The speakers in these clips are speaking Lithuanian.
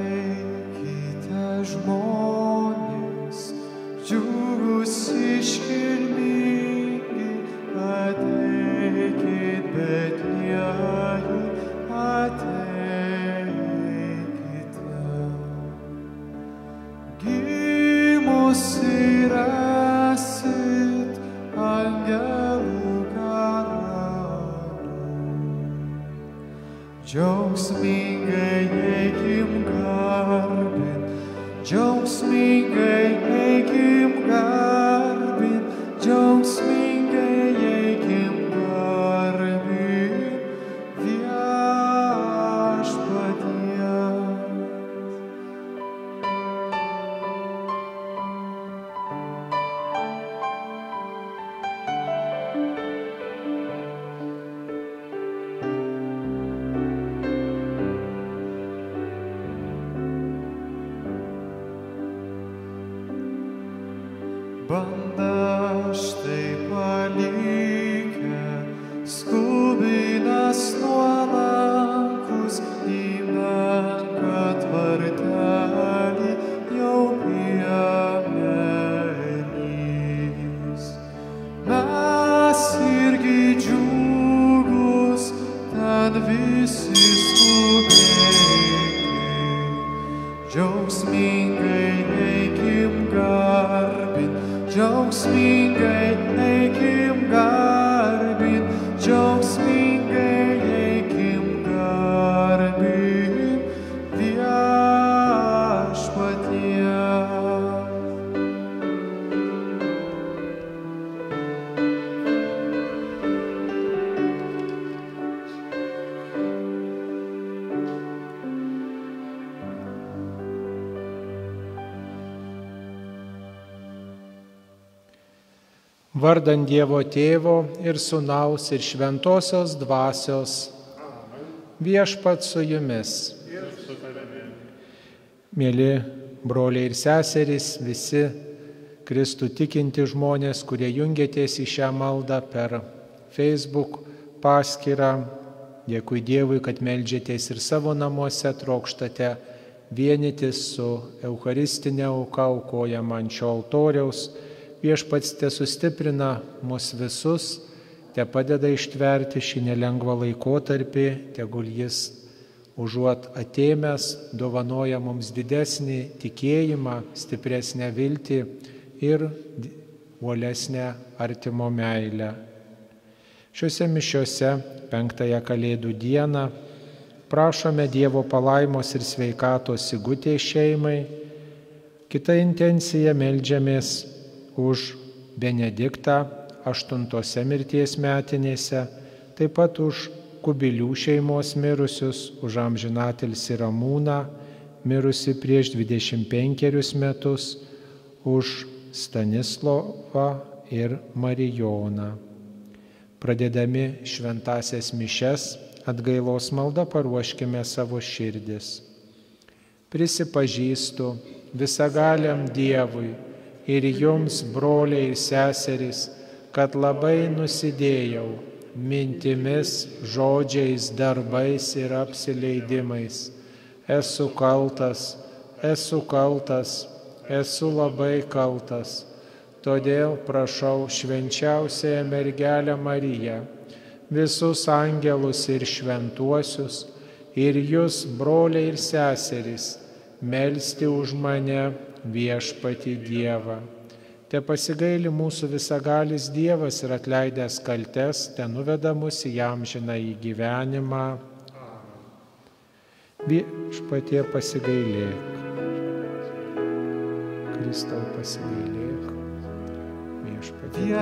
Ateikite žmonės, džiugūs iškilmingi, ateikit Betliejų, ateikite. Gimusi rasit angelų karalių, džiaugsmingai eikim garbin, džiaugsmingai eikim garbin, džiaugsmingai eikim garbin viešpatie. Banda štai palikę, skubinas nuolankus į menką tvartelį jau piemenys. Mes irgi džiugūs, ten visi skubėkim, džiaugsmingai eikim garbin, džiaugsmingai eikim garbin, džiaugsmingai eikim garbin viešpatie. Vardant Dievo Tėvo ir Sūnaus ir Šventosios Dvasios. Viešpats su jumis. Mėly broliai ir seserys, visi Kristų tikinti žmonės, kurie jungiatės į šią maldą per Facebook paskyrą. Dėkui Dievui, kad meldžiatės ir savo namuose, trokštate vienytis su eucharistinė auka aukojama ant šio altoriaus. Viešpats te sustiprina mus visus, te padeda ištverti šį nelengvą laikotarpį, tegul jis užuot atėmęs dovanoja mums didesnį tikėjimą, stipresnę viltį ir uolesnę artimo meilę. Šiuose mišiuose 5 Kalėdų dieną prašome Dievo palaimos ir sveikatos Sigutės šeimai. Kita intencija meldžiamės už Benediktą 8 mirties metinėse, taip pat už Kubilių šeimos mirusius, už amžinatilsį Ramūną, mirusi prieš 25 metus, už Stanislovą ir Marijoną. Pradėdami šventąsias mišias, atgailos malda paruoškime savo širdis. Prisipažįstu visagaliam Dievui ir jums, broliai ir seserys, kad labai nusidėjau mintimis, žodžiais, darbais ir apsileidimais. Esu kaltas, esu labai kaltas. Todėl prašau švenčiausiąją mergelę Mariją, visus angelus ir šventuosius, ir jūs, broliai ir seserys, melsti už mane Viešpatį Dievą. Te pasigaili mūsų visagalis Dievas ir atleidęs kaltes, te nuveda mus į amžinąjį gyvenimą. Viešpatie pasigailėk. Kristau pasigailėk. Viešpatie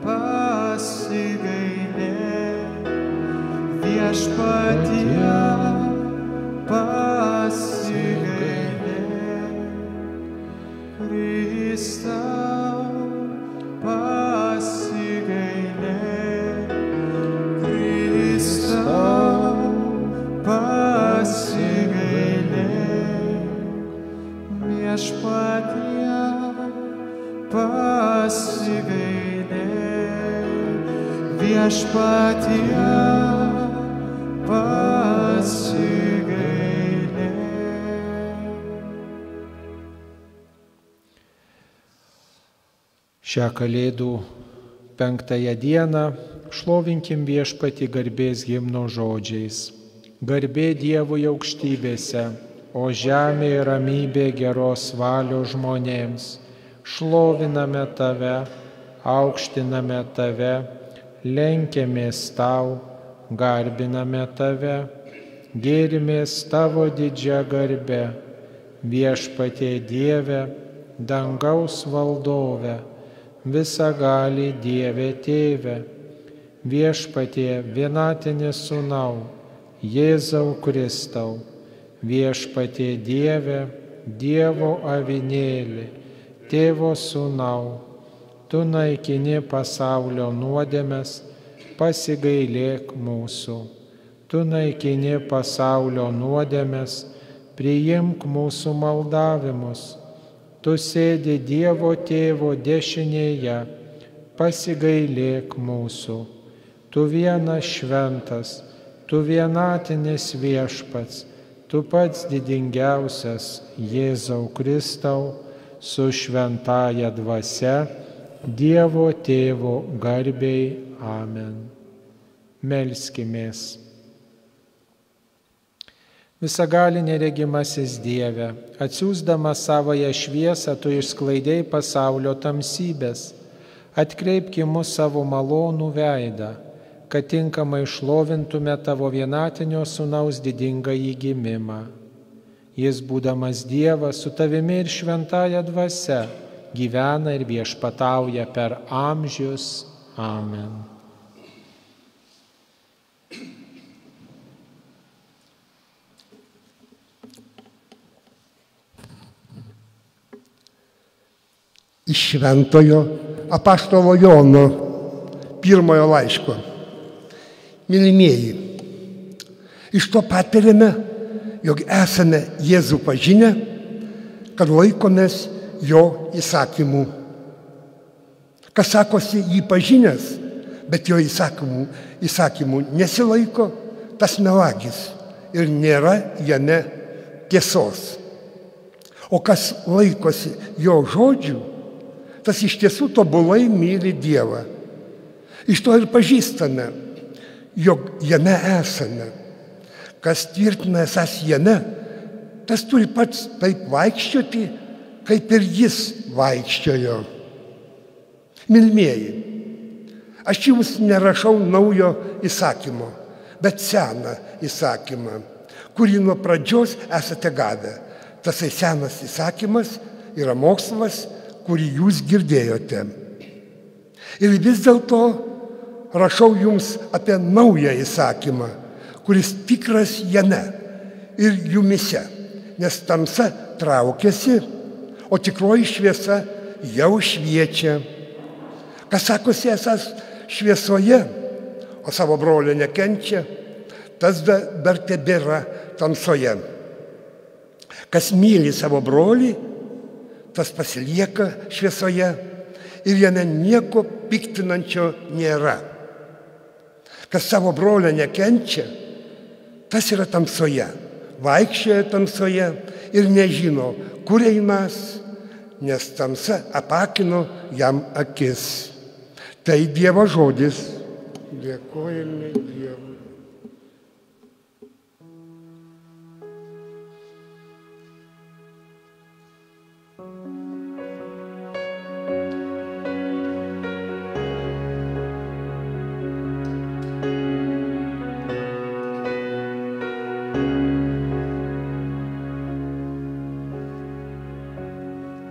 pasigailėk. Viešpatie pasigailėk. Kristau pasigailėk. Kristau pasigailėk. Viešpatie pasigailėk. Viešpatie pasigailėk. Šią Kalėdų 5 dieną šlovinkim Viešpatį garbės himno žodžiais. Garbė Dievui aukštybėse, o žemėje ramybė geros valios žmonėms. Šloviname Tave, aukštiname Tave, lenkiamės Tau, garbiname Tave, gėrimės Tavo didžia garbe, Viešpatie Dieve, dangaus valdove, visagali Dieve Tėve, Viešpatie vienatinis Sūnau, Jėzau Kristau, Viešpatie Dieve, Dievo avinėli, Tėvo Sūnau, Tu naikini pasaulio nuodėmes, pasigailėk mūsų. Tu naikini pasaulio nuodėmes, priimk mūsų maldavimus. Tu sėdi Dievo Tėvo dešinėje, pasigailėk mūsų. Tu vienas šventas, Tu vienatinis Viešpats, Tu pats didingiausias Jėzau Kristau, su šventąja dvasia, Dievo Tėvo garbei. Amen. Melskimės. Visagali neregimasis Dieve, atsiųsdamas savąją šviesą, Tu išsklaidei pasaulio tamsybės. Atkreipk į mus savo malonų veidą, kad tinkamai šlovintume Tavo vienatinio Sūnaus didingąjį gimimą. Jis, būdamas Dievas, su Tavimi ir šventąja dvasia, gyvena ir viešpatauja per amžius. Amen. Iš Šventojo apaštalo Jono pirmojo laiško. Mylimieji, iš to patiriame, jog esame Jėzų pažinę, kad laikomės jo įsakymų. Kas sakosi jį pažinęs, bet jo įsakymų nesilaiko, tas melagis ir nėra jame tiesos. O kas laikosi jo žodžių, tas iš tiesų tobulai myli Dievą. Iš to ir pažįstame, jog jame esame. Kas tvirtina esas jame, tas turi pats taip vaikščioti, kaip ir jis vaikščiojo. Mylimieji, aš jums nerašau naujo įsakymo, bet seną įsakymą, kurį nuo pradžios esate gavę. Tasai senas įsakymas yra mokslas, kurį jūs girdėjote. Ir vis dėlto rašau jums apie naują įsakymą, kuris tikras jame ir jumise, nes tamsa traukiasi, o tikroji šviesa jau šviečia. Kas sakosi esas šviesoje, o savo brolio nekenčia, tas dar tebėra tamsoje. Kas myli savo brolį, tas pasilieka šviesoje ir jame nieko piktinančio nėra. Kas savo brolio nekenčia, tas yra tamsoje, vaikščioja tamsoje ir nežino, kur einas, nes tamsa apakino jam akis. Tai Dievo žodis. Dėkojame Dievui.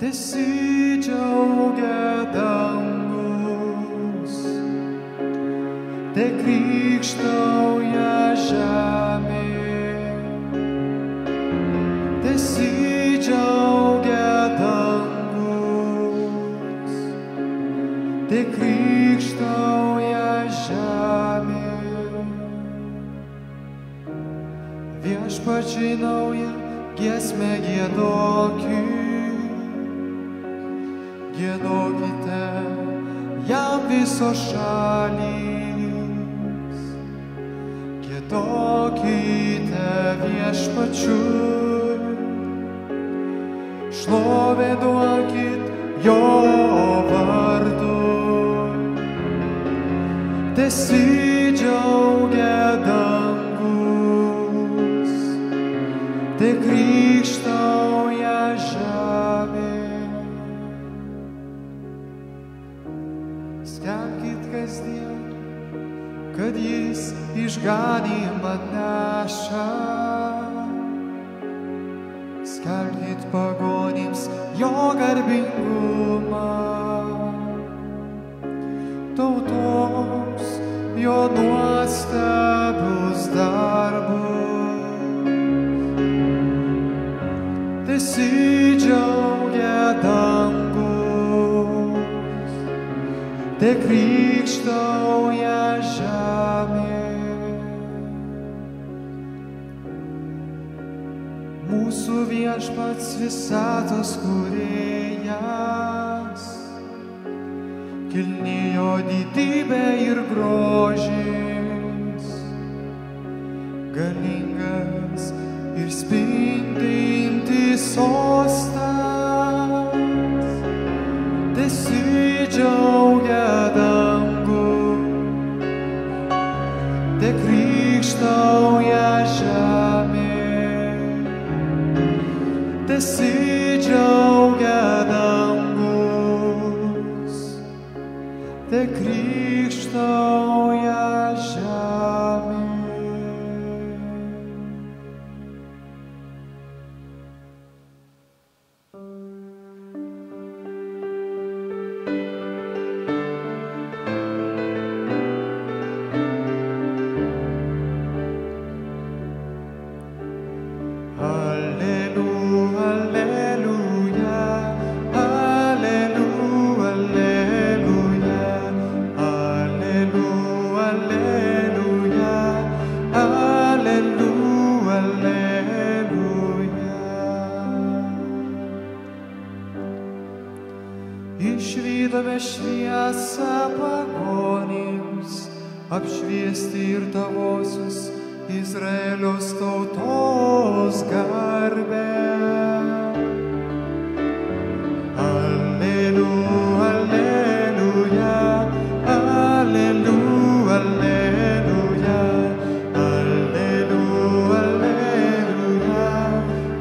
Tesidžiaugia dangus, te krikštauja žemė. Tesidžiaugia dangus, te krikštauja žemė. Viešpačiui naują giesmę giedokit. Giedokite jam visos šalys, giedokite viešpačiui, šlovę duokit jo vardui. Tesidžiaugia dangus, te krikštauja žemė. Skelbkit kasdien, kad jis išganymą neša. Skelbkit pagonims jo garbingumą, tautoms jo nuostabius darbus. Tesidžiaugia dangus, te krikštauja žemė. Mūsų viešpats visatos kūrėjas, kilni jo didybė ir grožis, galingas ir spindintis sostas. Tesidžiaugia dangus, te krikštauja žemė. Tesidžiaugia dangus, te krikštauja išvydome šviesą pagonims, apšviesti ir tavosios Izraelio tautos garbę. Alleluja, alleluja, alleluja, alleluja, alleluja,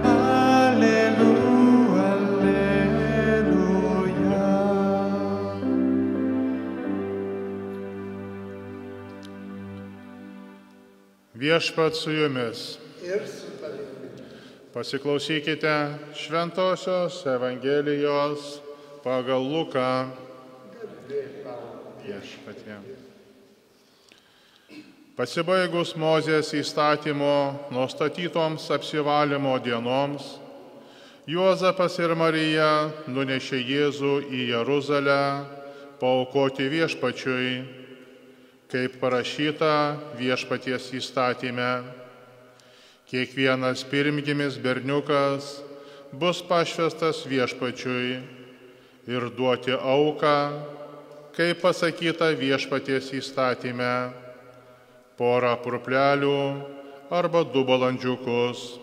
alleluja. Viešpats su jumis. Ir su tavimi. Pasiklausykite Šventosios Evangelijos pagal Luką. Viešpatie. Pasibaigus Mozės įstatymo nustatytoms apsivalymo dienoms, Juozapas ir Marija nunešė Jėzų į Jeruzalę paaukoti Viešpačiui, kaip parašyta Viešpaties įstatyme. Kiekvienas pirmgimis berniukas bus pašvęstas Viešpačiui ir duoti auką, kaip pasakyta Viešpaties įstatyme, porą purplelių arba 2 balandžiukus.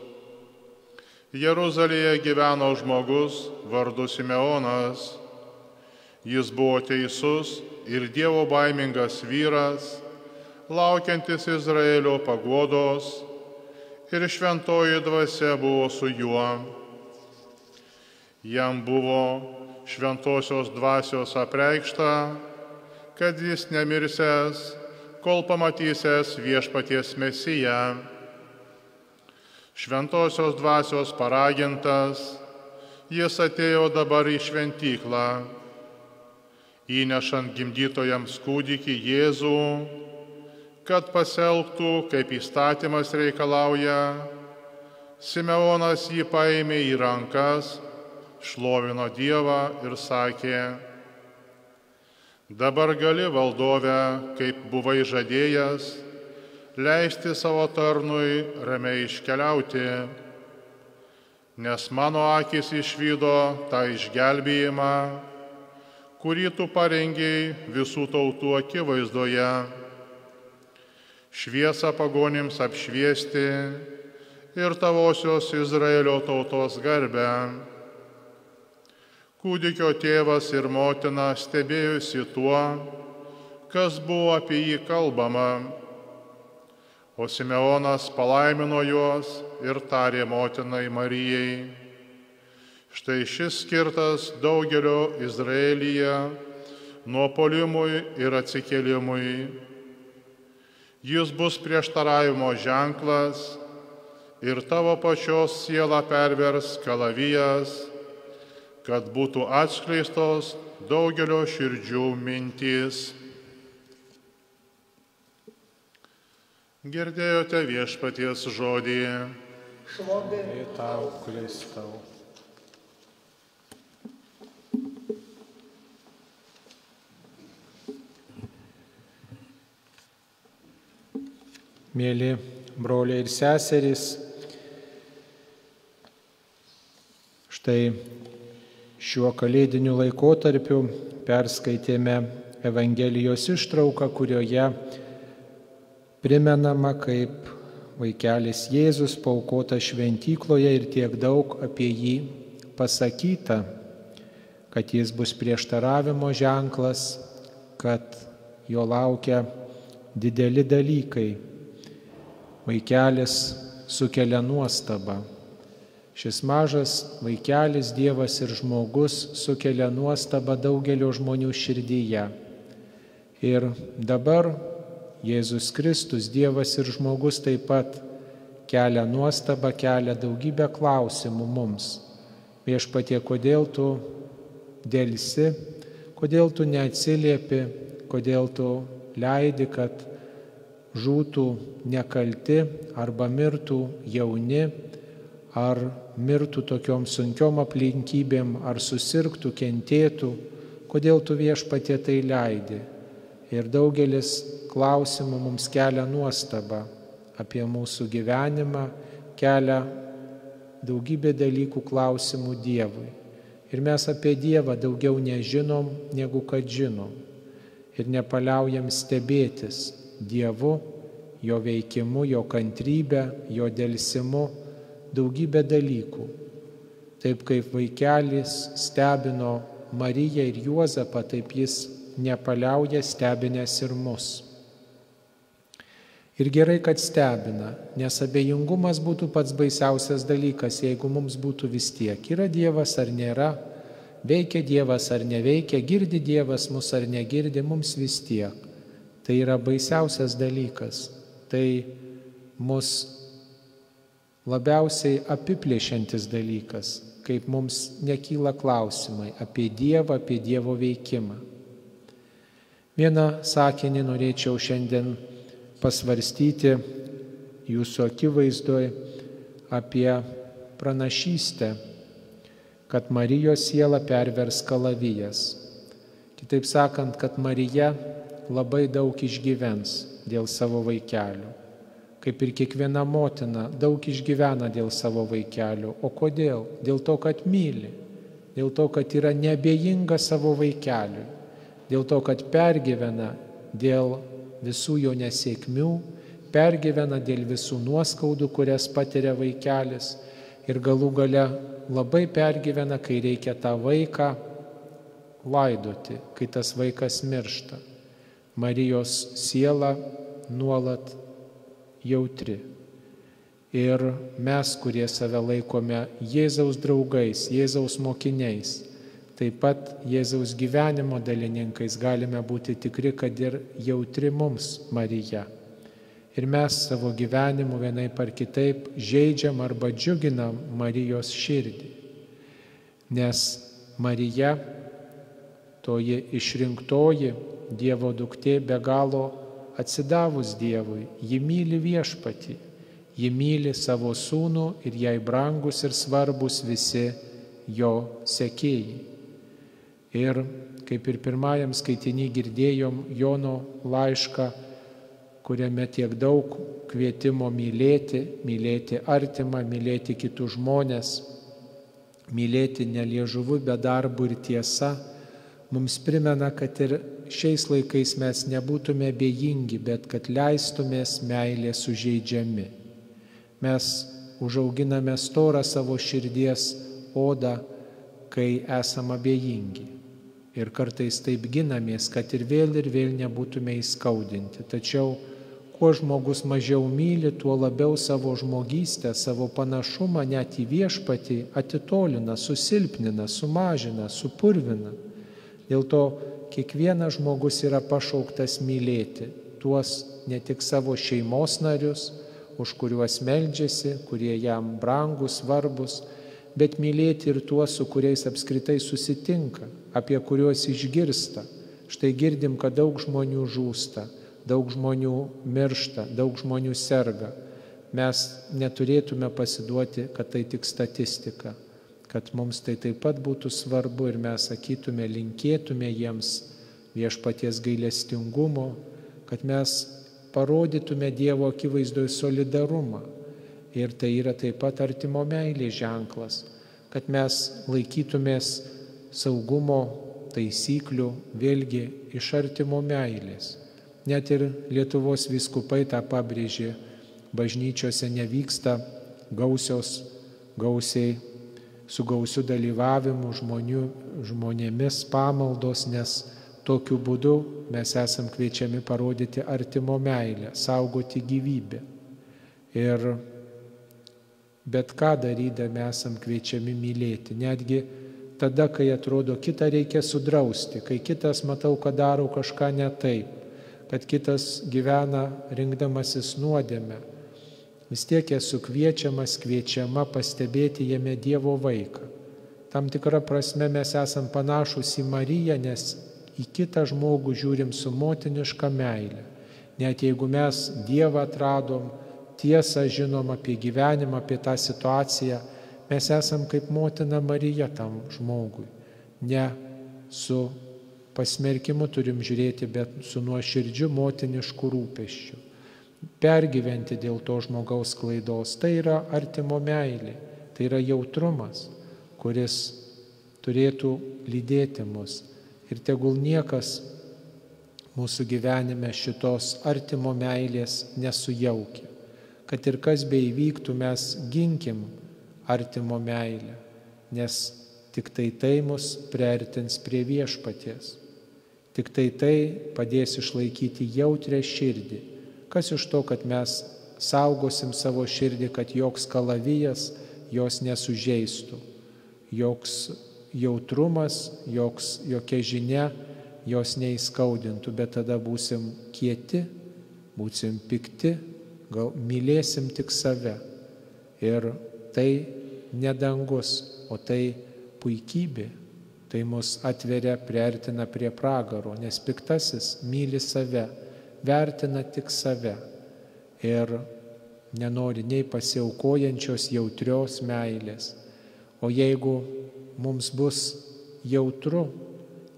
Jeruzalėje gyveno žmogus vardu Simeonas. Jis buvo teisus ir Dievo baimingas vyras, laukiantis Izraelio paguodos, ir šventoji dvasia buvo su juo. Jam buvo šventosios dvasios apreikšta, kad jis nemirsęs, kol pamatysęs Viešpaties Mesiją. Šventosios dvasios paragintas, jis atėjo dabar į šventyklą, įnešant gimdytojams kūdikį Jėzų, kad pasielgtų, kaip įstatymas reikalauja. Simeonas jį paėmė į rankas, šlovino Dievą ir sakė: dabar gali, valdove, kaip buvai žadėjęs, leisti savo tarnui ramiai iškeliauti, nes mano akis išvydo tą išgelbėjimą, kurį tu parengei visų tautų akivaizdoje, šviesą pagonims apšviesti ir tavosios Izraelio tautos garbę. Kūdikio tėvas ir motina stebėjusi tuo, kas buvo apie jį kalbama, o Simeonas palaimino juos ir tarė motinai Marijai: štai šis skirtas daugelio Izraelyje nuopuolimui ir atsikėlimui. Jis bus prieštaravimo ženklas ir tavo pačios sielą pervers kalavijas, kad būtų atskleistos daugelio širdžių mintys. Girdėjote Viešpaties žodį. Šlovė Tau, Kristau. Mėly broliai ir seserys, štai šiuo kalėdiniu laikotarpiu perskaitėme Evangelijos ištrauką, kurioje primenama, kaip vaikelis Jėzus paaukota šventykloje ir tiek daug apie jį pasakyta, kad jis bus prieštaravimo ženklas, kad jo laukia dideli dalykai. Vaikelis sukelia nuostabą. Šis mažas vaikelis, Dievas ir žmogus, sukelia nuostabą daugelio žmonių širdyje. Ir dabar Jėzus Kristus, Dievas ir žmogus, taip pat kelia nuostabą, kelia daugybę klausimų mums. Viešpatie, kodėl tu dėlsi, kodėl tu neatsiliepi, kodėl tu leidi, kad žūtų nekalti arba mirtų jauni, ar mirtų tokiom sunkiom aplinkybėm, ar susirgtų, kentėtų, kodėl tu, Viešpatie, tai leidi. Ir daugelis klausimų mums kelia nuostabą apie mūsų gyvenimą, kelia daugybę dalykų klausimų Dievui. Ir mes apie Dievą daugiau nežinom, negu kad žinom. Ir nepaliaujam stebėtis Dievu, jo veikimu, jo kantrybę, jo delsimu, daugybę dalykų. Taip kaip vaikelis stebino Mariją ir Juozapą, taip jis nepaliauja stebinęs ir mus. Ir gerai, kad stebina, nes abejingumas būtų pats baisiausias dalykas, jeigu mums būtų vis tiek. Yra Dievas ar nėra, veikia Dievas ar neveikia, girdi Dievas mus ar negirdi, mums vis tiek. Tai yra baisiausias dalykas. Tai mus labiausiai apiplėšiantis dalykas, kaip mums nekyla klausimai apie Dievą, apie Dievo veikimą. Vieną sakinį norėčiau šiandien pasvarstyti jūsų akivaizdoje apie pranašystę, kad Marijos siela pervers kalavijas. Kitaip sakant, kad Marija labai daug išgyvens dėl savo vaikelių. Kaip ir kiekviena motina daug išgyvena dėl savo vaikelių. O kodėl? Dėl to, kad myli. Dėl to, kad yra neabejinga savo vaikeliui. Dėl to, kad pergyvena dėl visų jo nesėkmių, pergyvena dėl visų nuoskaudų, kurias patiria vaikelis. Ir galų gale labai pergyvena, kai reikia tą vaiką laidoti, kai tas vaikas miršta. Marijos siela nuolat jautri. Ir mes, kurie save laikome Jėzaus draugais, Jėzaus mokiniais, taip pat Jėzaus gyvenimo dalininkais, galime būti tikri, kad ir jautri mums Marija. Ir mes savo gyvenimu vienaip ar kitaip žeidžiam arba džiuginam Marijos širdį. Nes Marija, toji išrinktoji Dievo duktė, be galo atsidavus Dievui, ji myli Viešpatį, ji myli savo sūnų ir jai brangus ir svarbus visi jo sekėjai. Ir kaip ir pirmajam skaitiny girdėjom Jono laišką, kuriame tiek daug kvietimo mylėti artimą, mylėti kitus žmonės, mylėti neliežuvu, be darbų ir tiesa, mums primena, kad ir šiais laikais mes nebūtume abejingi, bet kad leistumės meilės sužeidžiami. Mes užauginame storą savo širdies odą, kai esam abejingi. Ir kartais taip ginamės, kad ir vėl nebūtume įskaudinti. Tačiau kuo žmogus mažiau myli, tuo labiau savo žmogystę, savo panašumą net į Viešpatį atitolina, susilpnina, sumažina, supurvina. Dėl to kiekvienas žmogus yra pašauktas mylėti tuos ne tik savo šeimos narius, už kuriuos meldžiasi, kurie jam brangus, svarbus, bet mylėti ir tuos, su kuriais apskritai susitinka, apie kuriuos išgirsta. Štai girdim, kad daug žmonių žūsta, daug žmonių miršta, daug žmonių serga. Mes neturėtume pasiduoti, kad tai tik statistika, kad mums tai taip pat būtų svarbu ir mes sakytume, linkėtume jiems Viešpaties gailestingumo, kad mes parodytume Dievo akivaizdoje solidarumą. Ir tai yra taip pat artimo meilės ženklas, kad mes laikytumės saugumo taisyklių vėlgi iš artimo meilės. Net ir Lietuvos vyskupai tą pabrėžė, bažnyčiose nevyksta gausiai su gausiu dalyvavimu žmonėmis pamaldos, nes tokiu būdu mes esam kviečiami parodyti artimo meilę, saugoti gyvybę. Ir bet ką darydami esam kviečiami mylėti, netgi tada, kai atrodo kitą reikia sudrausti, kai kitas matau, kad daro kažką ne taip, kad kitas gyvena rinkdamasis nuodėmę. Vis tiek esu kviečiama pastebėti jame Dievo vaiką. Tam tikrą prasme mes esam panašus į Mariją, nes į kitą žmogų žiūrim su motiniška meile. Net jeigu mes Dievą atradom, tiesą žinom apie gyvenimą, apie tą situaciją, mes esam kaip motina Marija tam žmogui. Ne su pasmerkimu turim žiūrėti, bet su nuoširdžiu motinišku rūpesčiu. Pergyventi dėl to žmogaus klaidos. Tai yra artimo meilė, tai yra jautrumas, kuris turėtų lydėti mus. Ir tegul niekas mūsų gyvenime šitos artimo meilės nesujaukia. Kad ir kas beįvyktų, mes ginkim artimo meilę, nes tik tai mus priartins prie Viešpaties. Tik tai padės išlaikyti jautrią širdį. Kas iš to, kad mes saugosim savo širdį, kad joks kalavijas jos nesužeistų, joks jautrumas, jokia žinia jos neįskaudintų, bet tada būsim kieti, būsim pikti, gal mylėsim tik save. Ir tai ne dangus, o tai puikybė. Tai mus atveria, priartina prie pragaro, nes piktasis myli save, vertina tik save ir nenori nei pasiaukojančios jautrios meilės. O jeigu mums bus jautru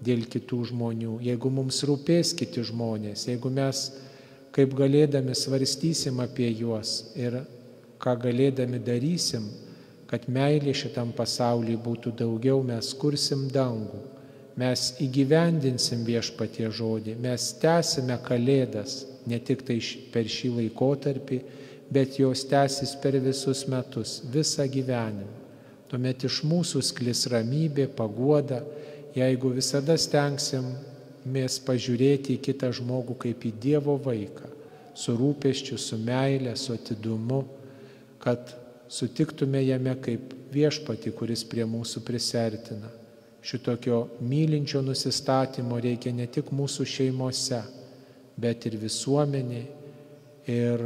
dėl kitų žmonių, jeigu mums rūpės kiti žmonės, jeigu mes kaip galėdami svarstysim apie juos ir ką galėdami darysim, kad meilė šitam pasauliui būtų daugiau, mes kursim dangų, mes įgyvendinsim Viešpatie žodį, mes tęsime kalėdas, ne tik tai per šį laikotarpį, bet jos tęsis per visus metus, visą gyvenimą. Tuomet iš mūsų sklis ramybė, paguoda, jeigu visada stengsimės pažiūrėti į kitą žmogų kaip į Dievo vaiką, su rūpesčiu, su meile, su atidumu, kad sutiktume jame kaip Viešpatį, kuris prie mūsų prisertina. Šitokio mylinčio nusistatymo reikia ne tik mūsų šeimose, bet ir visuomenėje, ir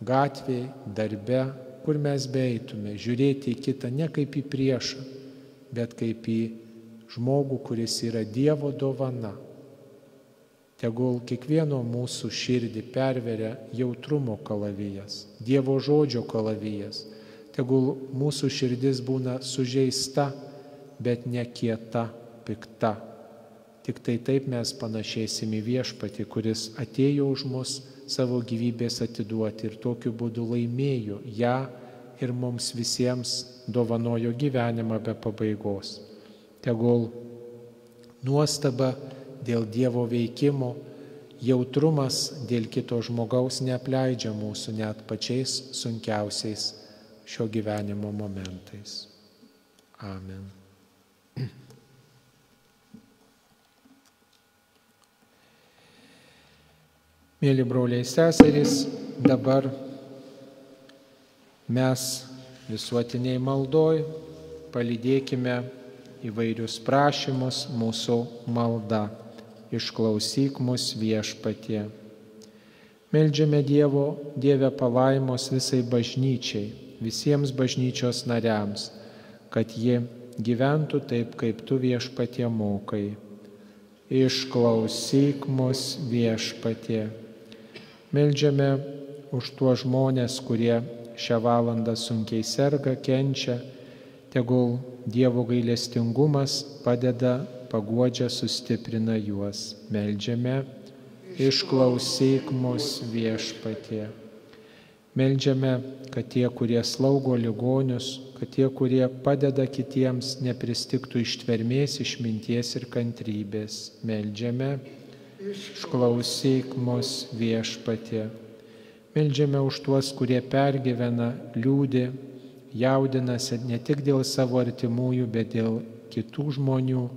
gatvėje, darbe, kur mes beeitume, žiūrėti į kitą ne kaip į priešą, bet kaip į žmogų, kuris yra Dievo dovana. Tegul kiekvieno mūsų širdį perveria jautrumo kalavijas, Dievo žodžio kalavijas. Tegul mūsų širdis būna sužeista, bet ne kieta, pikta. Tik tai taip mes panašėsim į Viešpatį, kuris atėjo už mus savo gyvybės atiduoti ir tokiu būdu laimėjo ją ir mums visiems dovanojo gyvenimą be pabaigos. Tegul nuostaba dėl Dievo veikimo, jautrumas dėl kito žmogaus neapleidžia mūsų net pačiais sunkiausiais šio gyvenimo momentais. Amen. Mėly broliai seserys, dabar mes visuotiniai maldoj palydėkime įvairius prašymus mūsų malda. Išklausyk mus Viešpatie. Meldžiame Dieve palaimos visai bažnyčiai, visiems bažnyčios nariams, kad jie gyventų taip, kaip tu Viešpatie mokai. Išklausyk mus Viešpatie. Meldžiame už tuos žmonės, kurie šią valandą sunkiai serga, kenčia, tegul Dievo gailestingumas padeda, paguodžia, sustiprina juos. Meldžiame, išklausyk mus Viešpatie. Meldžiame, kad tie, kurie slaugo ligonius, kad tie, kurie padeda kitiems, nepristigtų ištvermės, išminties ir kantrybės. Meldžiame, išklausyk mus Viešpatie. Meldžiame už tuos, kurie pergyvena, liūdi, jaudinasi ne tik dėl savo artimųjų, bet dėl kitų žmonių.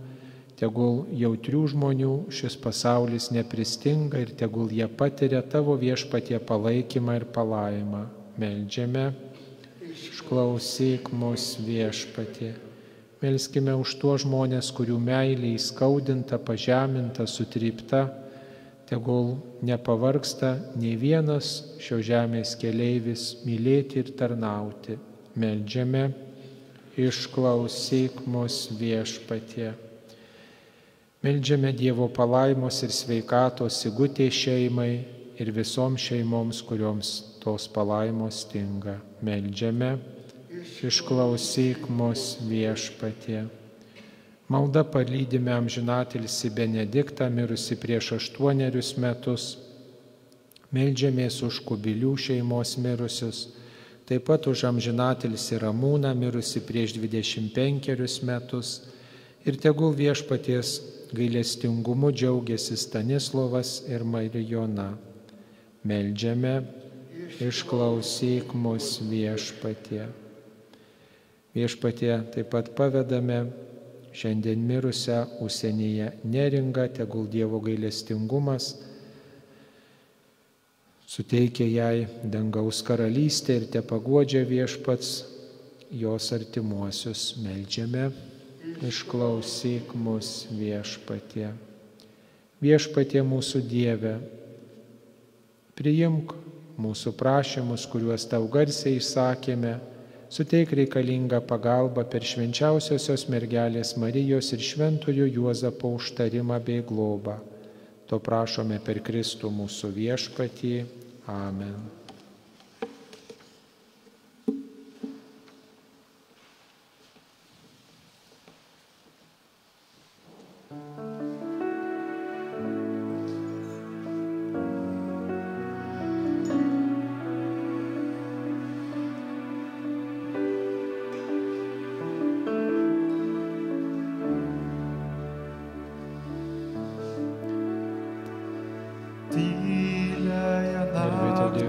Tegul jautrių žmonių šis pasaulis nepristinga ir tegul jie patiria tavo Viešpatie palaikymą ir palaimą. Meldžiame, išklausyk mus Viešpatie. Melskime už tuos žmonės, kurių meilė įskaudinta, pažeminta, sutrypta. Tegul nepavargsta nei vienas šio žemės keleivis mylėti ir tarnauti. Meldžiame, išklausyk mus Viešpatie. Meldžiame Dievo palaimos ir sveikatos Sigutės šeimai ir visoms šeimoms, kurioms tos palaimos stinga. Meldžiame, išklausyk mus Viešpatie. Malda palydime amžinatilsį Benediktą, mirusi prieš 8 metus. Meldžiamės už Kubilių šeimos mirusius, taip pat už amžinatilsį Ramūną, mirusi prieš 25 metus. Ir tegul viešpaties gailestingumu džiaugiasi Stanislovas ir Marijona. Meldžiame, išklausyk mus viešpatie. Viešpatie taip pat pavedame šiandien mirusią užsienyje Neringą, tegul Dievo gailestingumas suteikia jai dangaus karalystę ir tepaguodžia viešpats jos artimuosius. Meldžiame, išklausyk mus viešpatie. Viešpatie mūsų Dieve, priimk mūsų prašymus, kuriuos tau garsiai išsakėme, suteik reikalingą pagalbą per švenčiausiosios mergelės Marijos ir šventojo Juozapo užtarimą bei globą. To prašome per Kristų mūsų viešpatį. Amen.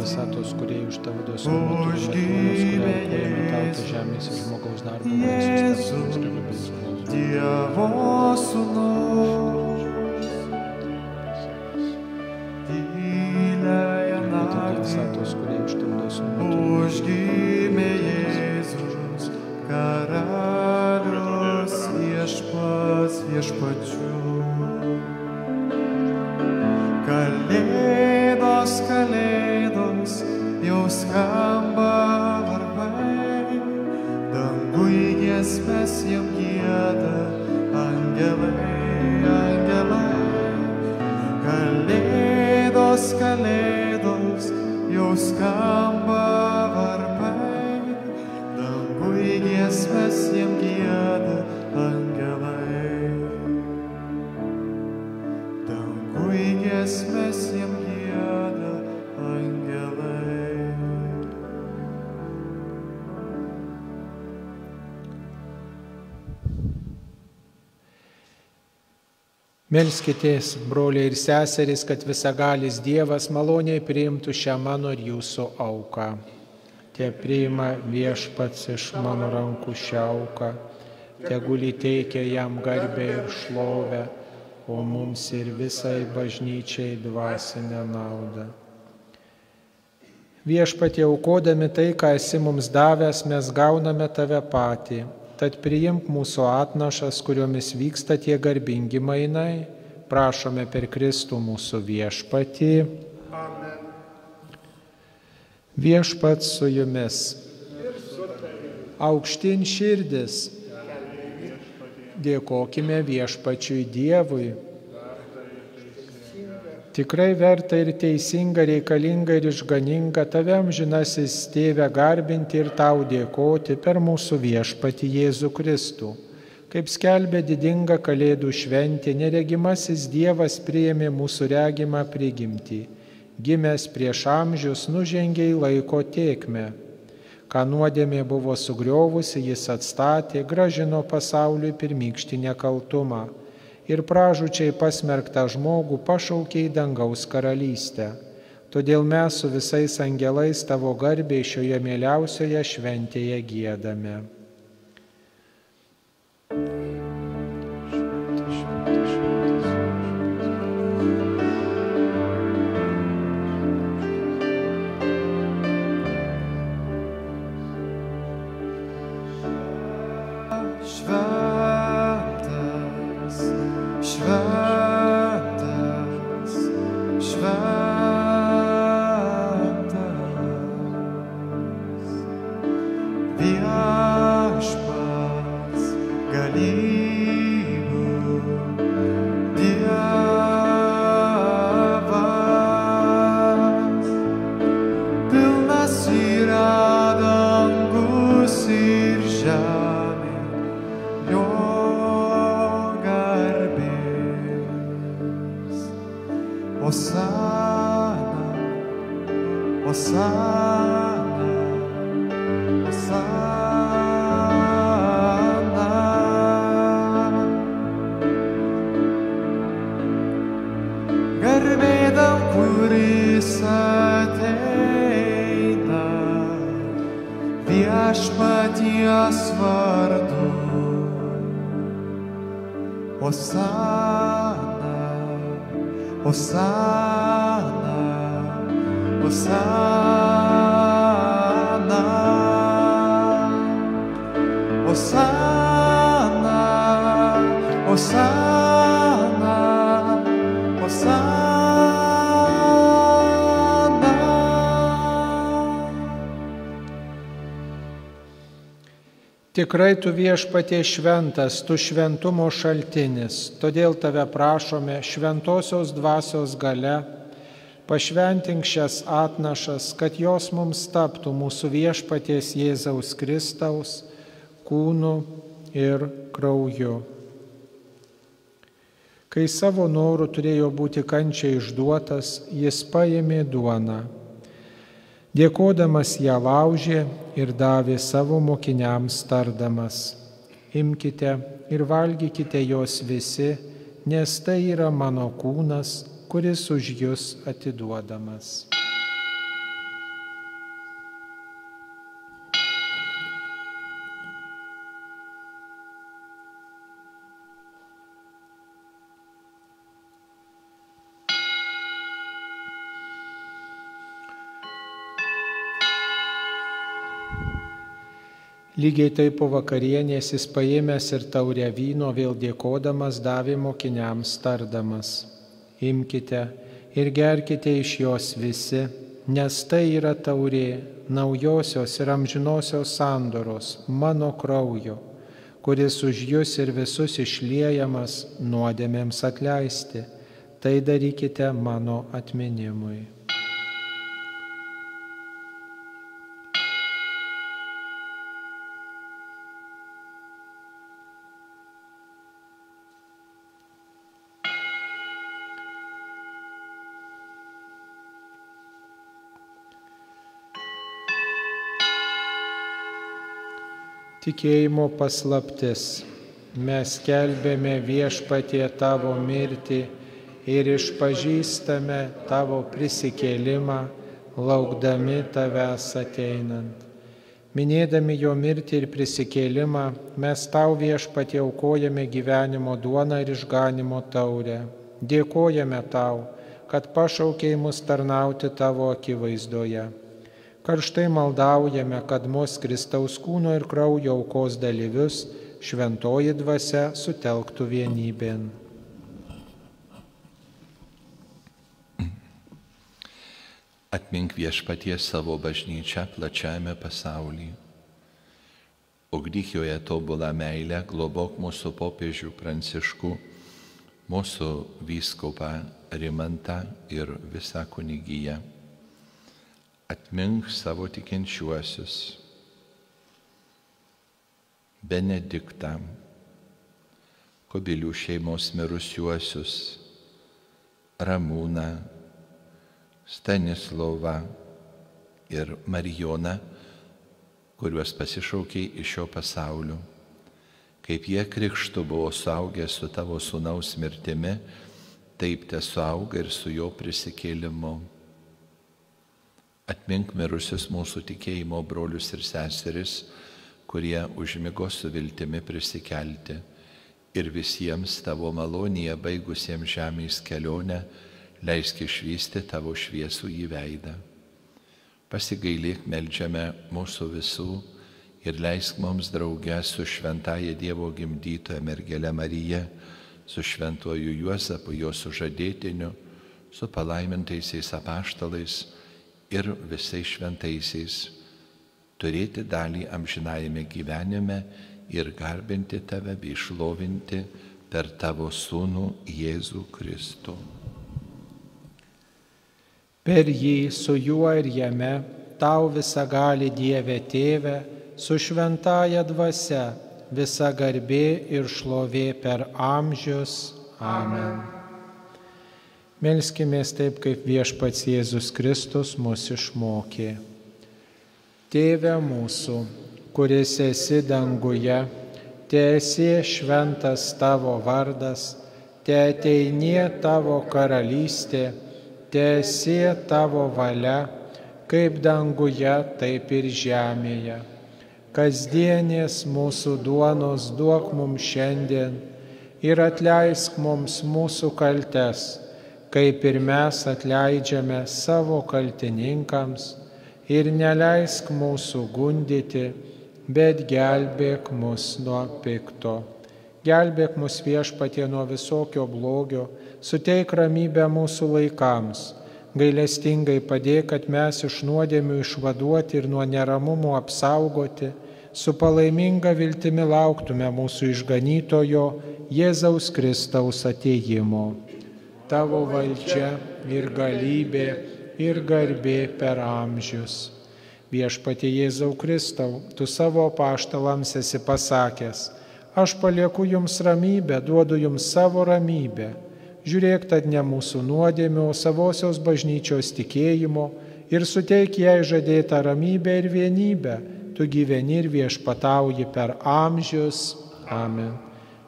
Visatos, kurie iš tavo dosnumo turi kūnus, kurie paėmė tautą žemės ir žmogaus darbų vaisius, Dievo Sūnus, tyliąją naktį Visatos, kurie iš tavo dosnumo užgimė Jėzus, karalius viešpats viešpačių. Kalėdos, kalėdos, jau skamba varpai, dangui giesmes jam gieda angelai, angelai. Kalėdos, kalėdos, jau skamba varpai, dangui giesmes jam gieda angelai. Dangui giesmes jam gieda angelai. Melskitės, broliai ir seserys, kad visagalis Dievas maloniai priimtų šią mano ir jūsų auką. Te priima viešpats iš mano rankų šią auką, tegul įteikia jam garbę ir šlovę, o mums ir visai bažnyčiai dvasinę naudą. Viešpatie, aukodami tai, ką esi mums davęs, mes gauname tave patį. Tad priimk mūsų atnašas, kuriomis vyksta tie garbingi mainai, prašome per Kristų mūsų viešpatį. Amen. Viešpats su jumis. Aukštyn širdis. Dėkokime viešpačiui Dievui. Tikrai verta ir teisinga, reikalinga ir išganinga tave, amžinasis Tėve, garbinti ir tau dėkoti per mūsų viešpatį Jėzų Kristų. Kaip skelbė didinga Kalėdų šventė, neregimasis Dievas priėmė mūsų regimą prigimtį. Gimęs prieš amžius nužengė į laiko tėkmę. Ką nuodėmė buvo sugriovusi, jis atstatė, grąžino pasauliui pirmykštį nekaltumą. Ir pražūčiai pasmerktą žmogų pašaukė į dangaus karalystę. Todėl mes su visais angelais tavo garbei šioje mieliausioje šventėje giedame. viešpaties vardu. Osana, Osana, Osana, Osana, Osana, Osana. Tikrai tu viešpatie šventas, tu šventumo šaltinis, todėl tave prašome šventosios dvasios galia, pašventink šias atnašas, kad jos mums taptų mūsų viešpaties Jėzaus Kristaus kūnu ir krauju. Kai savo norų turėjo būti kančiai išduotas, jis paėmė duoną. Dėkodamas ją laužė ir davė savo mokiniams tardamas: imkite ir valgykite jos visi, nes tai yra mano kūnas, kuris už jus atiduodamas. Lygiai taip po vakarienės jis paėmęs ir taurę vyno vėl dėkodamas davė mokiniams tardamas: imkite ir gerkite iš jos visi, nes tai yra taurė naujosios ir amžinosios sandoros mano kraujo, kuris už jus ir visus išliejamas nuodėmėms atleisti. Tai darykite mano atminimui. Tikėjimo paslaptis. Mes skelbėme viešpatie tavo mirtį ir išpažįstame tavo prisikėlimą, laukdami tavęs ateinant. Minėdami jo mirtį ir prisikėlimą, mes tau viešpatie aukojame gyvenimo duoną ir išganimo taurę. Dėkojame tau, kad pašaukei mus tarnauti tavo akivaizdoje. Karštai maldaujame, kad mus Kristaus kūno ir kraujo aukos dalyvius šventoji dvasia sutelktų vienybėn. Atmink viešpatie savo bažnyčią plačiame pasaulyje. Ugdyk joje tobulą meilę, globok mūsų popiežių Pranciškų, mūsų vyskupą Rimantą ir visą kunigiją. Atmink savo tikinčiuosius, Benediktą, Kubilių šeimos mirusiuosius, Ramūną, Stanislovą ir Marijoną, kuriuos pasišaukei iš šio pasaulio. Kaip jie krikštu buvo suaugę su tavo sūnaus mirtimi, taip te suauga ir su jo prisikėlimu. Atmink mirusius mūsų tikėjimo brolius ir seseris, kurie užmigo su viltimi prisikelti, ir visiems tavo malonėje baigusiems žemės kelionę leisk išvysti tavo šviesų į veidą. Pasigailėk, meldžiame mūsų visų ir leisk mums drauge su šventaja Dievo gimdytoja mergele Marija, su šventuoju Juozapu, jo sužadėtiniu, su palaimintaisiais apaštalais ir visais šventaisiais, turėti dalį amžinajame gyvenime ir garbinti tave bei šlovinti per tavo sūnų Jėzų Kristų. Per jį, su juo ir jame, tau visagali Dieve Tėve, su šventaja dvasia, visa garbė ir šlovė per amžius. Amen. Melskimės taip, kaip viešpats Jėzus Kristus mus išmokė. Tėve mūsų, kuris esi danguje, teesie šventas tavo vardas, teateinie tavo karalystė, teesie tavo valia, kaip danguje, taip ir žemėje. kasdienės mūsų duonos duok mums šiandien ir atleisk mums mūsų kaltes, kaip ir mes atleidžiame savo kaltininkams, ir neleisk mūsų gundyti, bet gelbėk mus nuo pikto. Gelbėk mus Viešpatie nuo visokio blogio, suteik ramybę mūsų laikams, gailestingai padėk, kad mes iš nuodėmių išvaduoti ir nuo neramumų apsaugoti, su palaiminga viltimi lauktume mūsų išganytojo Jėzaus Kristaus atėjimo. Tavo valdžia ir galybė ir garbė per amžius. Viešpatie Jėzau Kristau, tu savo apaštalams esi pasakęs, aš palieku jums ramybę, duodu jums savo ramybę. Žiūrėk, tad ne mūsų nuodėmių, o savosios bažnyčios tikėjimo ir suteik jai žadėtą ramybę ir vienybę. Tu gyveni ir viešpatauji per amžius. Amen.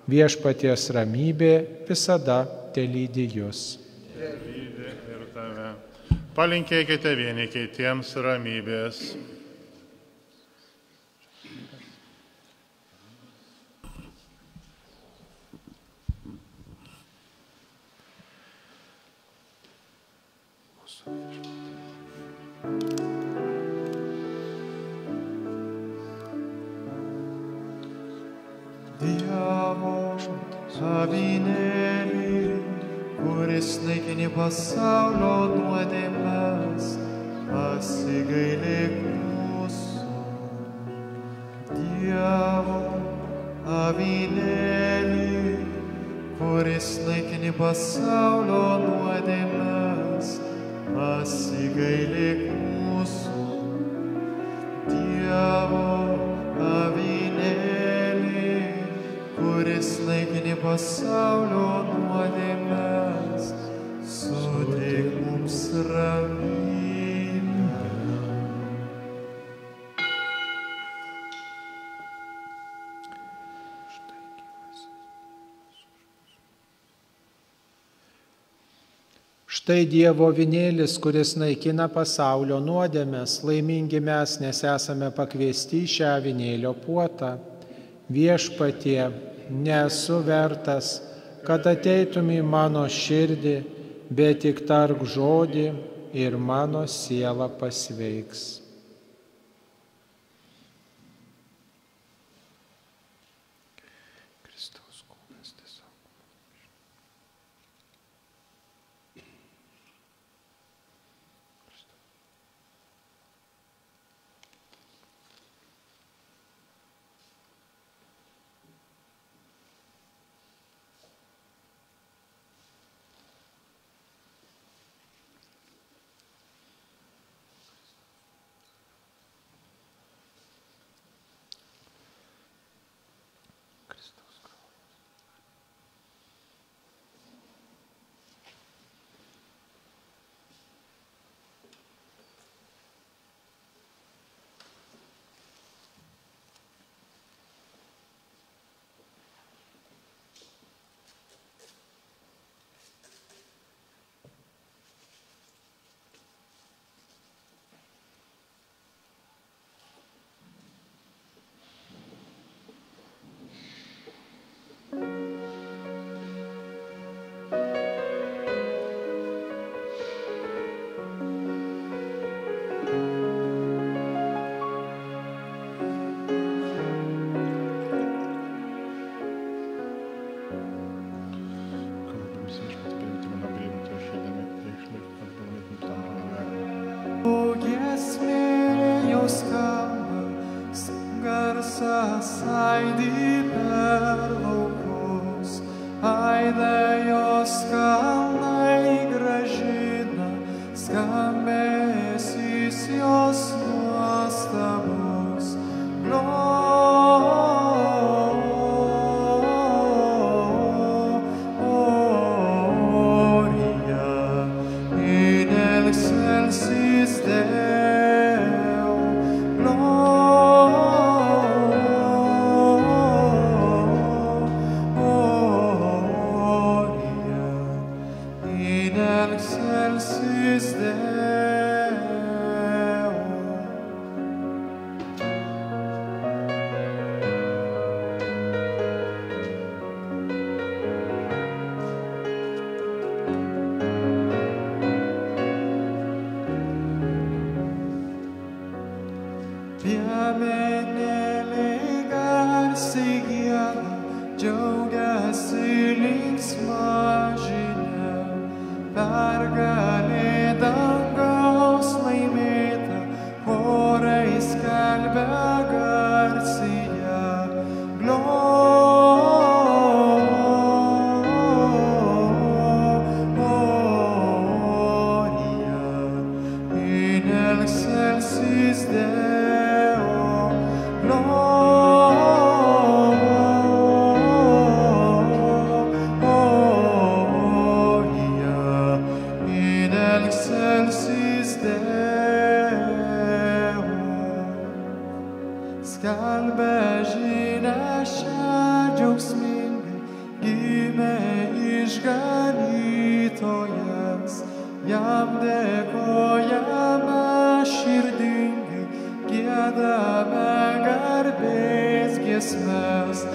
Viešpaties ramybė visada telydi jus. Lydi ir tave. Palinkėkite vieni kitiems ramybės. Dievo avinėlį, kuris naikini pasaulio nuodėmes, pasigailėk mūsų. Dievo avinėlį, kuris naikini pasaulio nuodėmes, pasigailėk mūsų. Dievo avinėlį, kuris naikini pasaulio nuodėmes, suteik mums ramybę. Štai Dievo avinėlis, kuris naikina pasaulio nuodėmes, laimingi mes, nes esame pakviesti į šią avinėlio puotą. Viešpatie, nesu vertas, kad ateitum į mano širdį, bet tik tark žodį ir mano siela pasveiks. Garsas aidi per laukus, aida jos kalnai gražina, skambesys jos nuostabus. Gloria in excelsis Deo, excelsis Deo. ganytojas, jam dėkojame širdingai, giedame garbės giesmes.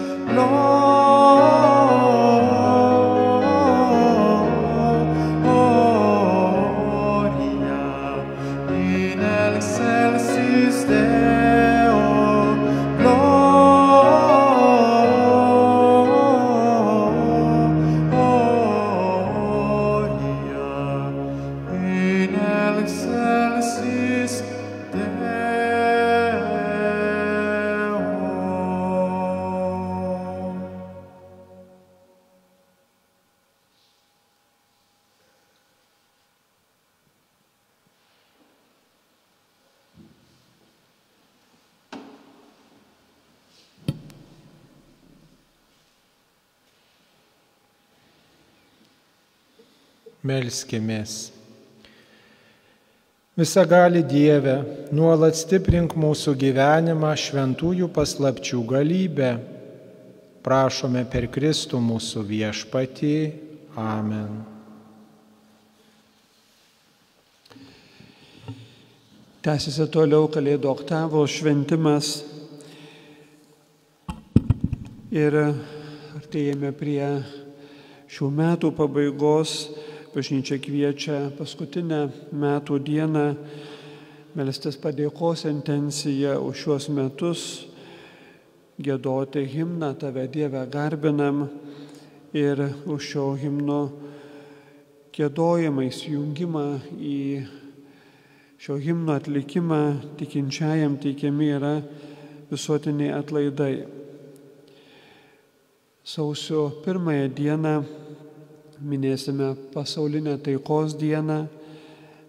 Melskimės. Visagali Dieve, nuolat stiprink mūsų gyvenimą šventųjų paslapčių galybę. Prašome per Kristų mūsų viešpatį. Amen. Tęsiasi toliau Kalėdų oktavos šventimas ir artėjame prie šių metų pabaigos. Bažnyčia kviečia paskutinę metų dieną melstis padėkos intenciją už šiuos metus, giedoti himną Tave Dieve garbinam ir už šio himno giedojimą įsijungimą į šio himno atlikimą tikinčiajam teikiami yra visuotiniai atlaidai. Sausio 1 dieną minėsime pasaulinę taikos dieną,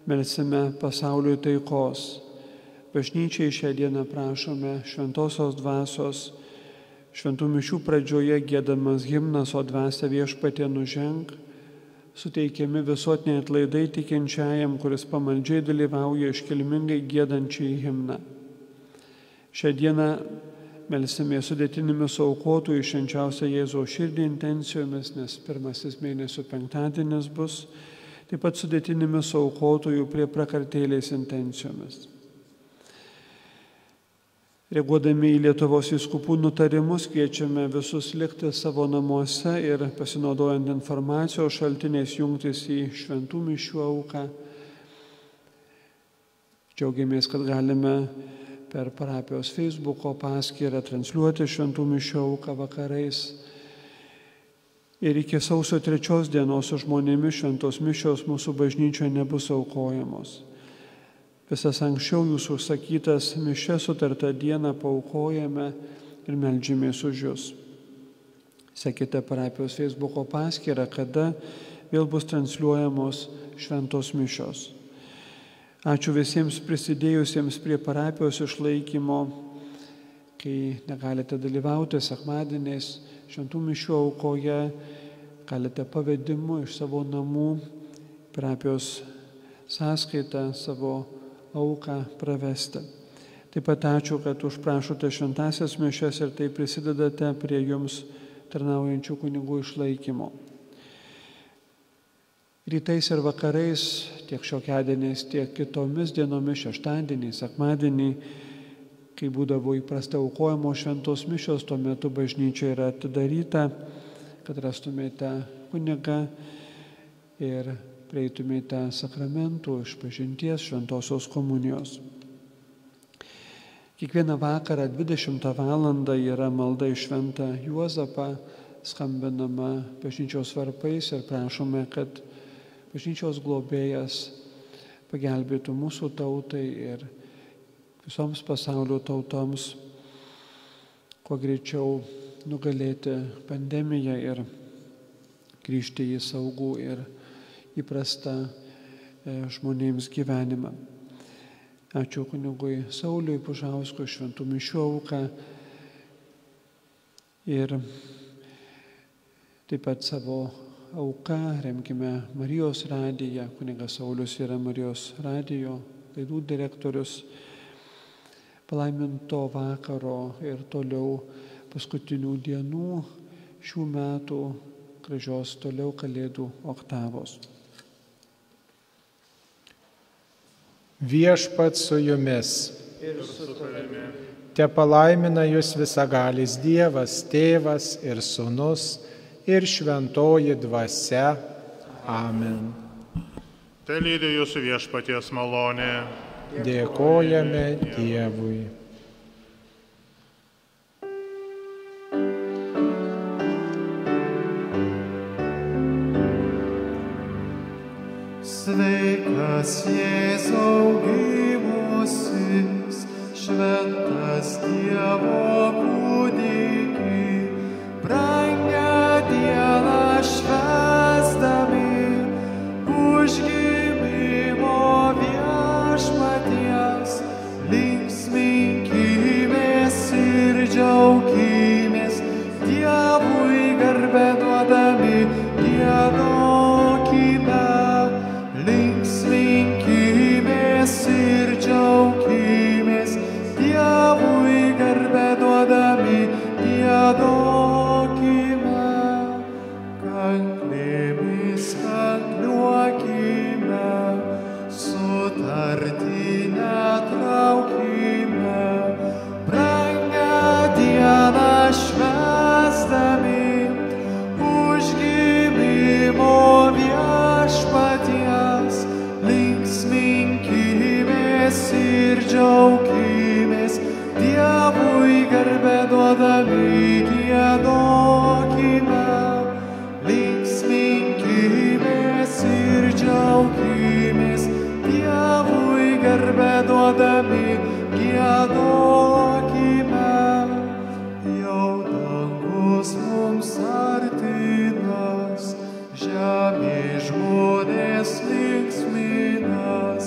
melsime pasauliui taikos. Bažnyčiai šią dieną prašome šventosios dvasios, šventų mišių pradžioje giedamas himnas O dvasia viešpatie nuženk, suteikiami visuotiniai atlaidai tikinčiajam, kuris pamaldžiai dalyvauja iškilmingai giedančiai himną. Šią dieną melsime sudėtinėmis aukotų į švenčiausią Jėzaus širdį intencijomis, nes pirmasis mėnesio penktadienis bus, taip pat sudėtinėmis aukotųjų prie prakartėlės intencijomis. Reaguodami į Lietuvos vyskupų nutarimus, kviečiame visus likti savo namuose ir pasinaudojant informacijos šaltiniais jungtis į šventų mišių auką. Džiaugiamės, kad galime per parapijos Facebooko paskyrą transliuoti šventų mišių auką vakarais. Ir iki sausio 3 dienos su žmonėmis šventos mišios mūsų bažnyčioje nebus aukojamos. Visas anksčiau jūsų užsakytas mišias sutartą dieną paaukojame ir meldžiamės už jūs. Sekite parapijos Facebooko paskyrą, kada vėl bus transliuojamos šventos mišios. Ačiū visiems prisidėjusiems prie parapijos išlaikymo, kai negalite dalyvauti sekmadieniais šventų mišių aukoje, galite pavedimu iš savo namų parapijos sąskaitą savo auką pravesti. Taip pat ačiū, kad užprašote šventąsias mišias ir taip prisidedate prie jums tarnaujančių kunigų išlaikymo. Rytais ir vakarais, tiek šiokiadieniais, tiek kitomis dienomis, šeštadienį, sekmadienį, kai būdavo įprasta aukojimo šventos mišios, tuo metu bažnyčia yra atidaryta, kad rastumėte kunigą ir prieitumėte sakramentų išpažinties šventosios komunijos. Kiekvieną vakarą 20 valandą yra malda į Šventą Juozapą, skambinama bažnyčios varpais ir prašome, kad bažnyčios globėjas pagelbėtų mūsų tautai ir visoms pasaulio tautoms kuo greičiau nugalėti pandemiją ir grįžti į saugų ir įprastą žmonėms gyvenimą. Ačiū kunigui Sauliui Pužauskui šventų mišių auką ir taip pat savo auka remkime Marijos radiją. Kunigas Saulius yra Marijos radijo laidų direktorius. Palaiminto vakaro ir toliau paskutinių dienų šių metų gražios toliau Kalėdų oktavos. Viešpat su jumis. ir su tavimi. Te palaimina jūs visagalis Dievas, Tėvas ir Sūnus ir Šventoji Dvasia. Amen. Te lydi jūsų viešpaties malonė. Dėkojame Dievui. Sveikas Jėzau gimusis, šventas Dievo kūdiki, brangią dieną švęsdami, užgimimo viešpaties, linksminkimės ir džiaukimės, Dievui garbę duodami, giedokime. Linksminkimės ir džiaukimės, Dievui garbę duodami, giedokime. Kanklėmis kankliuokime, sutartinę traukime, brangią dieną švęsdami, užgimimo viešpaties, linksminkimės ir džiaukimės, Dievui garbę duodami, giedokime. Linksminkimės ir džiaukimės, Dievui garbę duodami, giedokime. Jau dangus mums artinas, žemė žmonės linksminas,